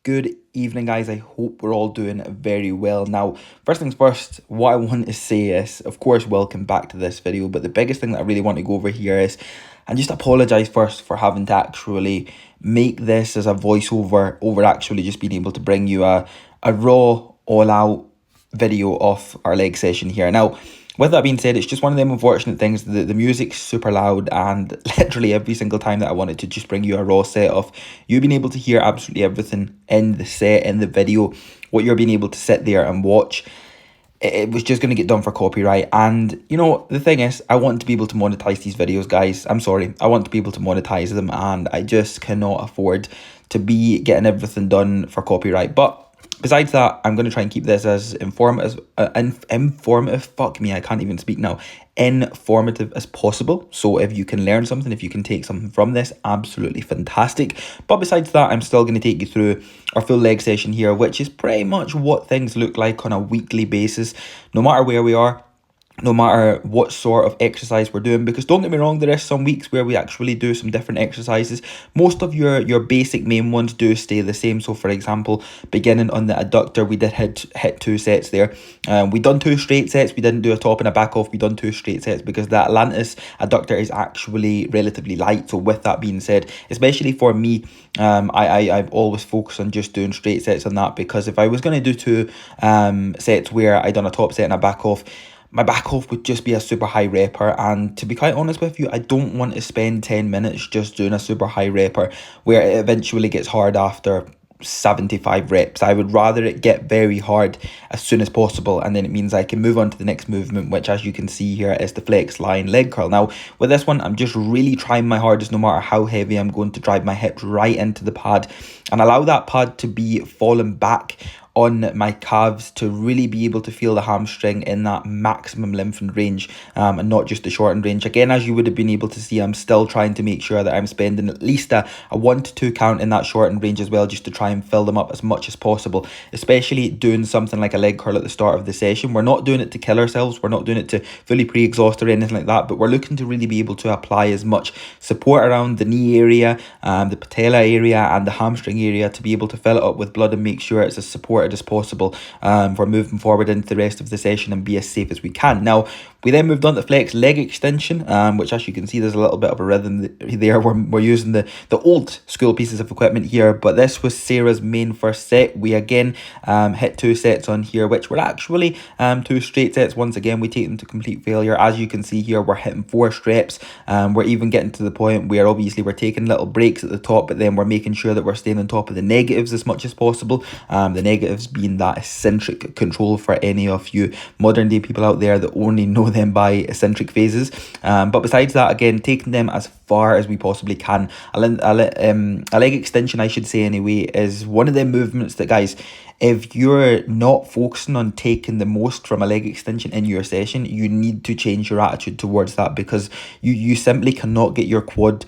Good evening, guys. I hope we're all doing very well. Now, first things first, what I want to say is, of course, welcome back to this video. But the biggest thing that I really want to go over here is, and just apologize first for having to actually make this as a voiceover over actually just being able to bring you a raw, all out video of our leg session here. Now, with that being said, it's just one of them unfortunate things. The music's super loud, and literally every single time that I wanted to just bring you a raw set of you being able to hear absolutely everything in the set, in the video, what you're being able to sit there and watch, it was just going to get done for copyright. And you know, the thing is, I want to be able to monetize these videos, guys. I'm sorry, I want to be able to monetize them, and I just cannot afford to be getting everything done for copyright. But besides that, I'm going to try and keep this as informative, fuck me, I can't even speak now, informative as possible. So if you can learn something, if you can take something from this, absolutely fantastic. But besides that, I'm still going to take you through our full leg session here, which is pretty much what things look like on a weekly basis, no matter where we are, no matter what sort of exercise we're doing. Because don't get me wrong, there is some weeks where we actually do some different exercises. Most of your basic main ones do stay the same. So for example, beginning on the adductor, we did hit 2 sets there. We done 2 straight sets. We didn't do a top and a back off. We done 2 straight sets because the Atlantis adductor is actually relatively light. So with that being said, especially for me, I've always focused on just doing straight sets on that, because if I was going to do 2 sets where I done a top set and a back off, my back off would just be a super high repper. And to be quite honest with you, I don't want to spend 10 minutes just doing a super high repper where it eventually gets hard after 75 reps. I would rather it get very hard as soon as possible, and then it means I can move on to the next movement, which as you can see here is the flex line leg curl. Now with this one, I'm just really trying my hardest, no matter how heavy, I'm going to drive my hips right into the pad and allow that pad to be falling back on my calves to really be able to feel the hamstring in that maximum lengthened range, and not just the shortened range. Again, as you would have been able to see, I'm still trying to make sure that I'm spending at least a 1 to 2 count in that shortened range as well, just to try and fill them up as much as possible, especially doing something like a leg curl at the start of the session. We're not doing it to kill ourselves, we're not doing it to fully pre-exhaust or anything like that, but we're looking to really be able to apply as much support around the knee area, the patella area and the hamstring area, to be able to fill it up with blood and make sure it's as supported as possible for moving forward into the rest of the session and be as safe as we can. Now we then moved on to flex leg extension, which as you can see, there's a little bit of a rhythm there. We're using the old school pieces of equipment here, but this was Sarah's main first set. We again hit 2 sets on here, which were actually 2 straight sets. Once again, we take them to complete failure. As you can see here, we're hitting 4 strips. We're even getting to the point where obviously we're taking little breaks at the top, but then we're making sure that we're staying on top of the negatives as much as possible. The negatives being that eccentric control for any of you modern day people out there that only know them by eccentric phases. But besides that, again, taking them as far as we possibly can. A leg extension, I should say anyway, is one of them movements that, guys, if you're not focusing on taking the most from a leg extension in your session, you need to change your attitude towards that, because you simply cannot get your quad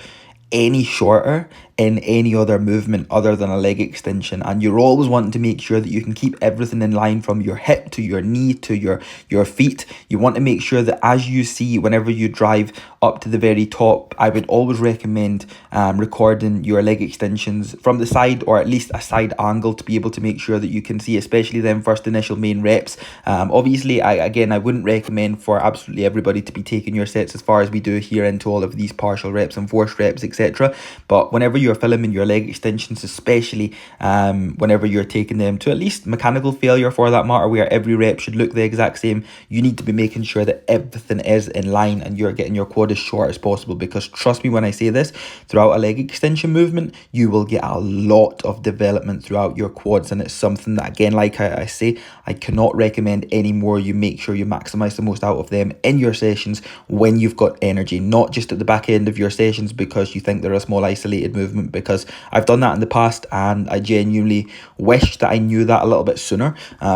any shorter in any other movement other than a leg extension. And you're always wanting to make sure that you can keep everything in line from your hip to your knee to your feet. You want to make sure that as you see, whenever you drive up to the very top, I would always recommend recording your leg extensions from the side, or at least a side angle, to be able to make sure that you can see, especially them first initial main reps. Obviously, I wouldn't recommend for absolutely everybody to be taking your sets as far as we do here into all of these partial reps and forced reps, etc. But whenever you're filming your leg extensions, especially whenever you're taking them to at least mechanical failure for that matter, where every rep should look the exact same, you need to be making sure that everything is in line and you're getting your quad as short as possible. Because trust me when I say this, throughout a leg extension movement, you will get a lot of development throughout your quads, and it's something that, again, like I say, I cannot recommend anymore. You make sure you maximize the most out of them in your sessions when you've got energy, not just at the back end of your sessions because you think they're a small isolated movement, because I've done that in the past and I genuinely wish that I knew that a little bit sooner,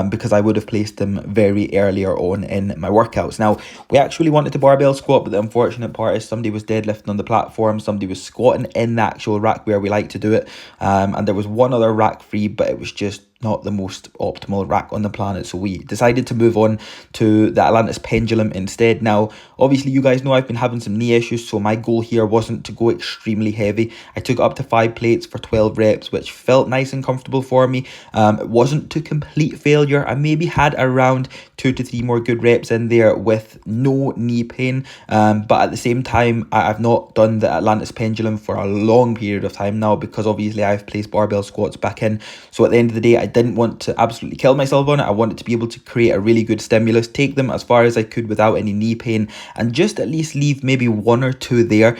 because I would have placed them very earlier on in my workouts. Now, we actually wanted to barbell squat, but the unfortunate part is somebody was deadlifting on the platform, somebody was squatting in the actual rack where we like to do it, and there was one other rack free, but it was just not the most optimal rack on the planet, so we decided to move on to the Atlantis Pendulum instead. Now obviously you guys know I've been having some knee issues, so my goal here wasn't to go extremely heavy. I took up to 5 plates for 12 reps, which felt nice and comfortable for me. It wasn't to complete failure. I maybe had around 2 to 3 more good reps in there with no knee pain, but at the same time I've not done the Atlantis Pendulum for a long period of time now, because obviously I've placed barbell squats back in. So at the end of the day, I didn't want to absolutely kill myself on it. I wanted to be able to create a really good stimulus, take them as far as I could without any knee pain, and just at least leave maybe 1 or 2 there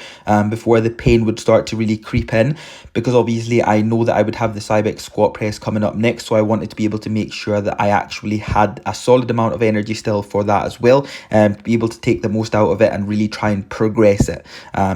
before the pain would start to really creep in, because obviously I know that I would have the Cybex squat press coming up next, so I wanted to be able to make sure that I actually had a solid amount of energy still for that as well, and be able to take the most out of it and really try and progress it.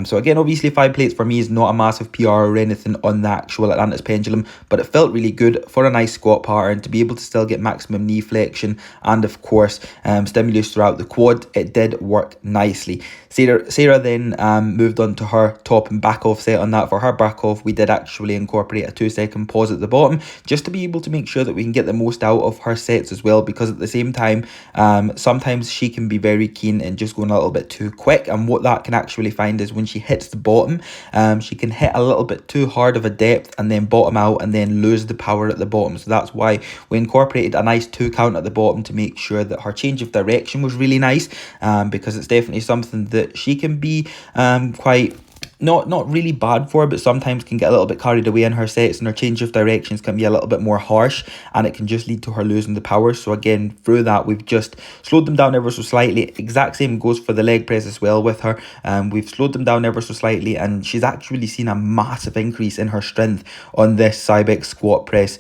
So again, obviously 5 plates for me is not a massive PR or anything on the actual Atlantis Pendulum, but it felt really good for a nice squat pattern to be able to still get maximum knee flexion and of course stimulus throughout the quad. It did work nicely. Sarah then moved on to her top and back off set on that. For her back off, we did actually incorporate a 2-second pause at the bottom, just to be able to make sure that we can get the most out of her sets as well, because at the same time sometimes she can be very keen in just going a little bit too quick, and what that can actually find is when she hits the bottom, she can hit a little bit too hard of a depth and then bottom out and then lose the power at the bottom. So that's why we incorporated a nice 2 count at the bottom to make sure that her change of direction was really nice, because it's definitely something that she can be quite not really bad for, but sometimes can get a little bit carried away in her sets, and her change of directions can be a little bit more harsh, and it can just lead to her losing the power. So again, through that, we've just slowed them down ever so slightly. Exact same goes for the leg press as well with her. We've slowed them down ever so slightly, and she's actually seen a massive increase in her strength on this Cybex squat press,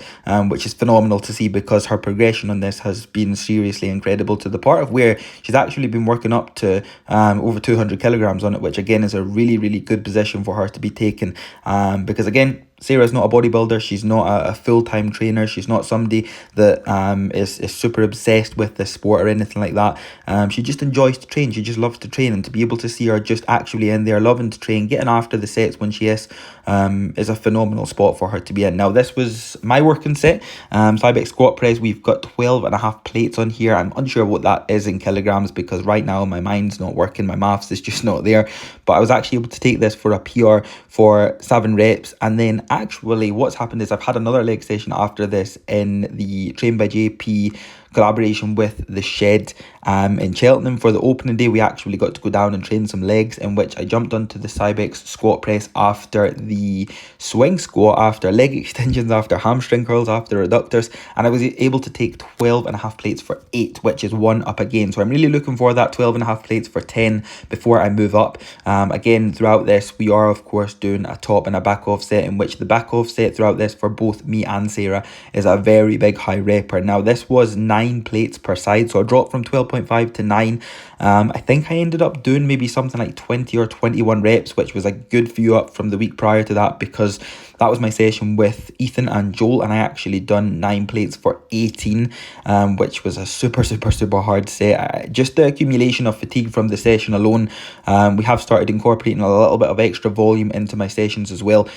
which is phenomenal to see, because her progression on this has been seriously incredible, to the part of where she's actually been working up to over 200 kilograms on it, which again is a really good position for her to be taken, because again, Sarah's not a bodybuilder, she's not a full-time trainer, she's not somebody that is super obsessed with the sport or anything like that. She just enjoys to train, she just loves to train, and to be able to see her just actually in there loving to train, getting after the sets when she is a phenomenal spot for her to be in. Now this was my working set, Cybex squat press. We've got 12.5 plates on here. I'm unsure what that is in kilograms, because right now my mind's not working, my maths is just not there, but I was actually able to take this for a PR for 7 reps, and then actually what's happened is I've had another leg session after this in the Train by JP collaboration with The Shed in Cheltenham. For the opening day, we actually got to go down and train some legs, in which I jumped onto the Cybex squat press after the swing squat, after leg extensions, after hamstring curls, after reductors, and I was able to take 12.5 plates for 8, which is 1 up again. So I'm really looking for that 12.5 plates for 10 before I move up. Again, throughout this, we are of course doing a top and a back off set, in which the back off set throughout this for both me and Sarah is a very big high repper. Now this was 9 plates per side, so I dropped from 12.5 to 9. I think I ended up doing maybe something like 20 or 21 reps, which was a good few up from the week prior to that, because that was my session with Ethan and Joel, and I actually done 9 plates for 18, which was a super hard set. Just the accumulation of fatigue from the session alone. We have started incorporating a little bit of extra volume into my sessions as well,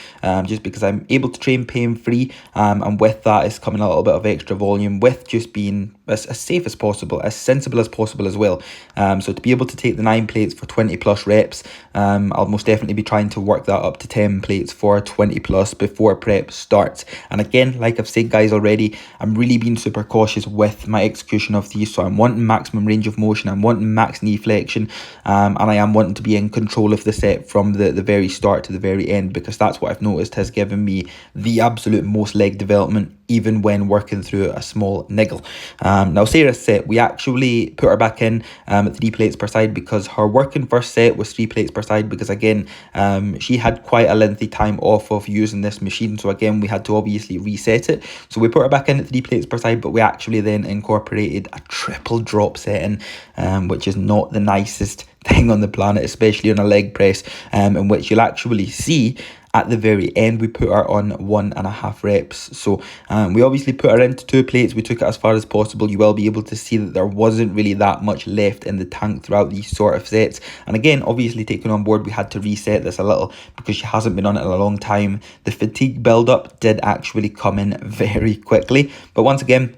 just because I'm able to train pain free, and with that is coming a little bit of extra volume, with just being as safe as possible, as sensible as possible as well. So to be able to take the 9 plates for 20 plus reps, I'll most definitely be trying to work that up to 10 plates for 20 plus before prep starts. And again, like I've said guys already, I'm really being super cautious with my execution of these. So I'm wanting maximum range of motion, I'm wanting max knee flexion, and I am wanting to be in control of the set from the very start to the very end, because that's what I've noticed has given me the absolute most leg development, even when working through a small niggle. Now Sarah's set, we actually put her back in at 3 plates per side, because her working first set was 3 plates per side, because again, she had quite a lengthy time off of using this machine, so again we had to obviously reset it. So we put her back in at 3 plates per side, but we actually then incorporated a triple drop setting, which is not the nicest thing on the planet, especially on a leg press, in which you'll actually see at the very end, we put her on 1.5 reps. So we obviously put her into 2 plates. We took it as far as possible. You will be able to see that there wasn't really that much left in the tank throughout these sort of sets. And again, obviously taking on board, we had to reset this a little because she hasn't been on it in a long time. The fatigue build-up did actually come in very quickly. But once again,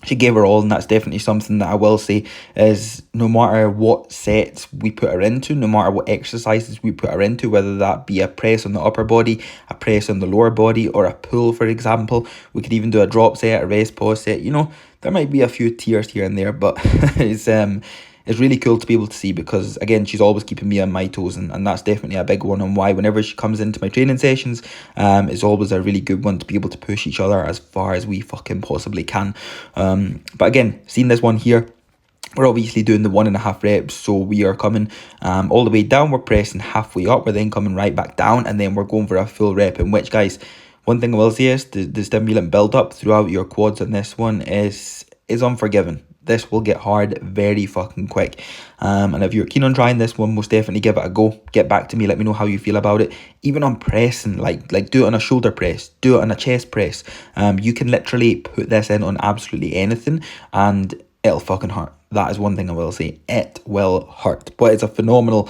she gave her all, and that's definitely something that I will say is no matter what sets we put her into, no matter what exercises we put her into, whether that be a press on the upper body, a press on the lower body, or a pull, for example. We could even do a drop set, a rest pause set. You know, there might be a few tiers here and there, but it's really cool to be able to see because, again, she's always keeping me on my toes, and that's definitely a big one on why whenever she comes into my training sessions, it's always a really good one to be able to push each other as far as we fucking possibly can. But again, seeing this one here, we're obviously doing the 1.5 reps, so we are coming all the way down, we're pressing halfway up, we're then coming right back down, and then we're going for a full rep, in which, guys, one thing I will say is the stimulant build up throughout your quads on this one is unforgiving. This will get hard very fucking quick. And if you're keen on trying this one, most definitely give it a go. Get back to me, let me know how you feel about it. Even on pressing, like do it on a shoulder press, do it on a chest press. You can literally put this in on absolutely anything and it'll fucking hurt. That is one thing I will say. It will hurt. But it's a phenomenal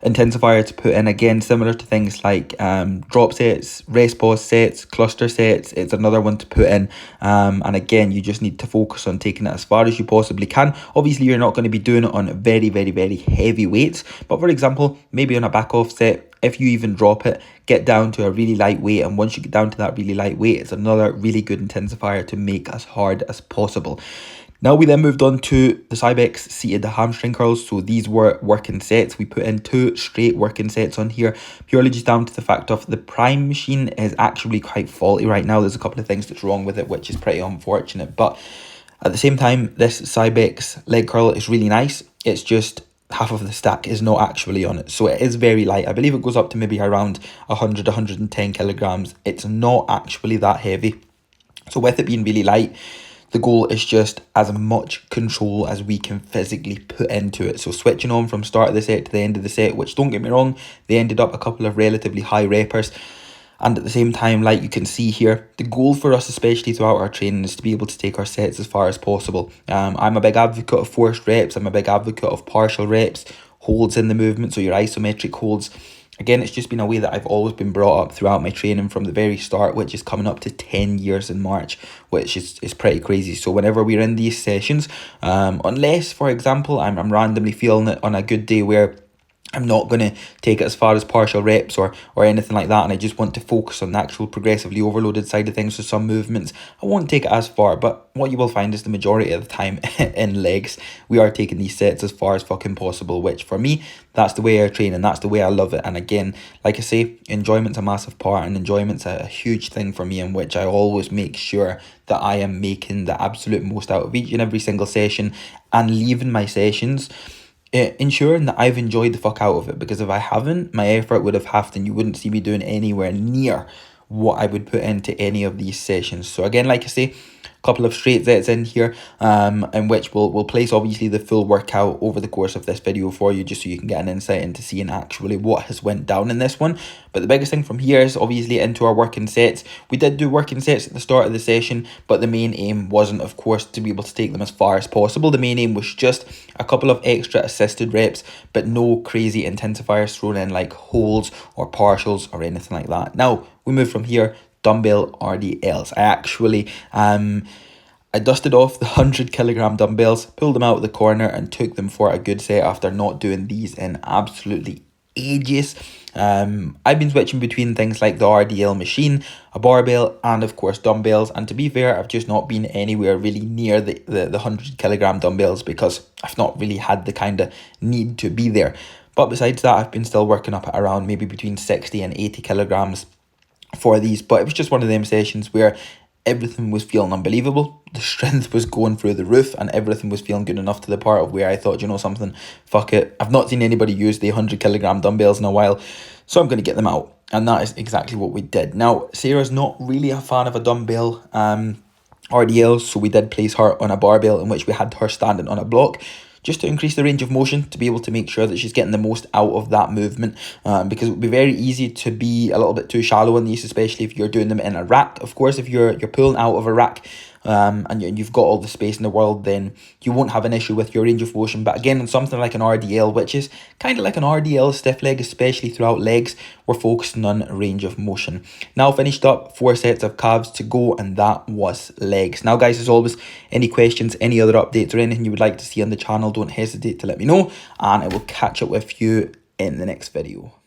intensifier to put in, again, similar to things like drop sets, rest pause sets, cluster sets. It's another one to put in, and again, you just need to focus on taking it as far as you possibly can. Obviously, you're not going to be doing it on very, very, very heavy weights, but for example, maybe on a back off set, if you even drop it, get down to a really light weight, and once you get down to that really light weight, it's another really good intensifier to make as hard as possible. Now we then moved on to the Cybex seated hamstring curls. So these were working sets. We put in 2 straight working sets on here, purely just down to the fact of the Prime machine is actually quite faulty right now. There's a couple of things that's wrong with it, which is pretty unfortunate. But at the same time, this Cybex leg curl is really nice. It's just half of the stack is not actually on it. So it is very light. I believe it goes up to maybe around 100, 110 kilograms. It's not actually that heavy. So with it being really light, the goal is just as much control as we can physically put into it. So switching on from start of the set to the end of the set, which, don't get me wrong, they ended up a couple of relatively high reppers. And at the same time, like you can see here, the goal for us, especially throughout our training, is to be able to take our sets as far as possible. I'm a big advocate of forced reps. I'm a big advocate of partial reps, holds in the movement, so your isometric holds. Again, it's just been a way that I've always been brought up throughout my training from the very start, which is coming up to 10 years in March, which is pretty crazy. So whenever we're in these sessions, unless, for example, I'm randomly feeling it on a good day where I'm not going to take it as far as partial reps or anything like that, and I just want to focus on the actual progressively overloaded side of things for some movements, I won't take it as far. But what you will find is the majority of the time in legs, we are taking these sets as far as fucking possible, which for me, that's the way I train and that's the way I love it. And again, like I say, enjoyment's a massive part, and enjoyment's a huge thing for me, in which I always make sure that I am making the absolute most out of each and every single session, and leaving my sessions ensuring that I've enjoyed the fuck out of it. Because if I haven't, my effort would have halved and you wouldn't see me doing anywhere near what I would put into any of these sessions. So again, like I say, couple of straight sets in here, in which we'll place obviously the full workout over the course of this video for you, just so you can get an insight into seeing actually what has went down in this one. But the biggest thing from here is obviously into our working sets. We did do working sets at the start of the session, but the main aim wasn't, of course, to be able to take them as far as possible. The main aim was just a couple of extra assisted reps, but no crazy intensifiers thrown in like holds or partials or anything like that. Now we move from here, dumbbell RDLs. I actually I dusted off the 100 kilogram dumbbells, pulled them out of the corner and took them for a good set after not doing these in absolutely ages. I've been switching between things like the RDL machine, a barbell, and of course dumbbells. And to be fair, I've just not been anywhere really near the 100 kilogram dumbbells because I've not really had the kind of need to be there. But besides that, I've been still working up at around maybe between 60 and 80 kilograms for these. But it was just one of them sessions where everything was feeling unbelievable. The strength was going through the roof and everything was feeling good enough to the part of where I thought, you know something, fuck it. I've not seen anybody use the 100 kilogram dumbbells in a while, so I'm going to get them out. And that is exactly what we did. Now, Sarah's not really a fan of a dumbbell RDL, so we did place her on a barbell in which we had her standing on a block. just to increase the range of motion, to be able to make sure that she's getting the most out of that movement, because it would be very easy to be a little bit too shallow in these, especially if you're doing them in a rack. Of course, if you're pulling out of a rack, and you've got all the space in the world, then you won't have an issue with your range of motion. But again, on something like an RDL, which is kind of like an RDL stiff leg, especially throughout legs, we're focusing on range of motion. Now finished up, 4 sets of calves to go, and that was legs. Now guys, as always, any questions, any other updates or anything you would like to see on the channel, don't hesitate to let me know, and I will catch up with you in the next video.